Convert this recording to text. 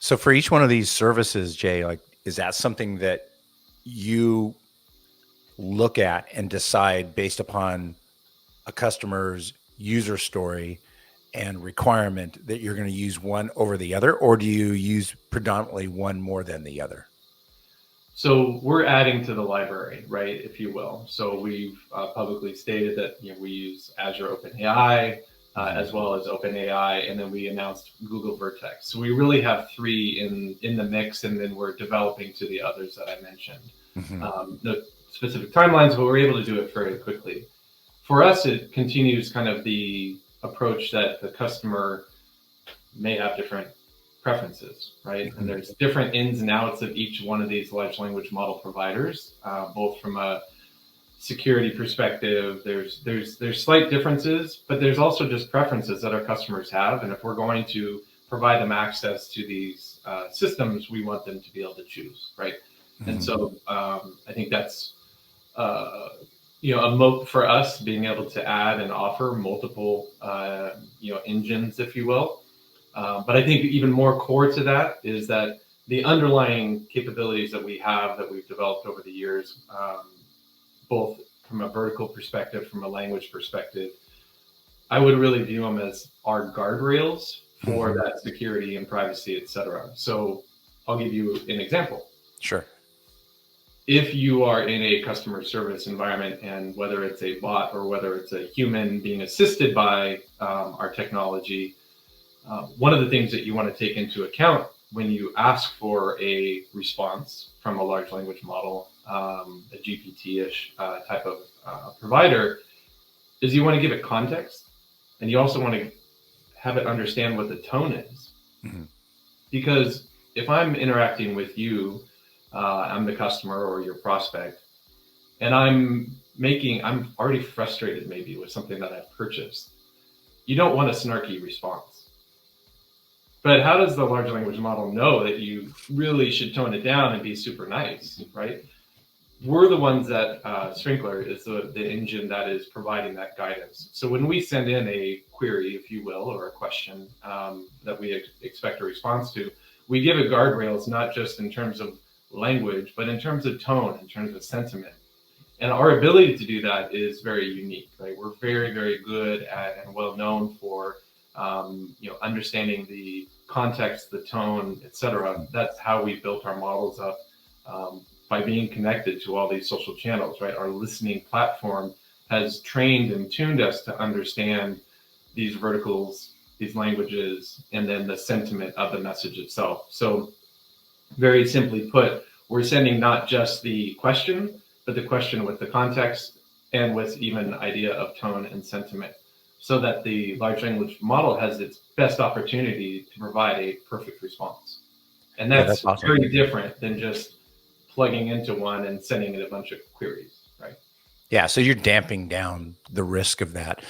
So for each one of these services, Jay, like, is that something that you look at and decide based upon a customer's user story and requirement that you're going to use one over the other, or do you use predominantly one more than the other? So we're adding to the library, right, if you will. So we've publicly stated that we use Azure OpenAI as well as OpenAI, and then we announced Google Vertex. So we really have three in the mix, and then we're developing to the others that I mentioned. No specific timelines, but we're able to do it very quickly. For us, it continues kind of the approach that the customer may have different preferences, right? And there's different ins and outs of each one of these large language model providers, both from a security perspective. There's slight differences, but there's also just preferences that our customers have. And if we're going to provide them access to these systems, we want them to be able to choose, right? And so I think that's a moat for us, being able to add and offer multiple engines, if you will. But I think even more core to that is that the underlying capabilities that we have that we've developed over the years, both from a vertical perspective, from a language perspective, I would really view them as our guardrails for that security and privacy, et cetera. So I'll give you an example. Sure. If you are in a customer service environment, and whether it's a bot or whether it's a human being assisted by our technology, one of the things that you want to take into account when you ask for a response from a large language model, a GPT-ish type of provider, is you want to give it context, and you also want to have it understand what the tone is. Because if I'm interacting with you, I'm the customer or your prospect, and I'm already frustrated maybe with something that I've purchased, you don't want a snarky response. But how does the large language model know that you really should tone it down and be super nice, right? We're the ones that Sprinklr is the engine that is providing that guidance. So when we send in a query, if you will, or a question that we expect a response to, we give it guardrails, not just in terms of language, but in terms of tone, in terms of sentiment. And our ability to do that is very unique, right? We're very, very good at and well known for understanding the context, the tone, et cetera. That's how we built our models up, by being connected to all these social channels, right? Our listening platform has trained and tuned us to understand these verticals, these languages, and then the sentiment of the message itself. So very simply put, we're sending not just the question, but the question with the context and with even idea of tone and sentiment, so that the large language model has its best opportunity to provide a perfect response. And that's awesome. Very different than just plugging into one and sending it a bunch of queries, right? Yeah, so you're damping down the risk of that.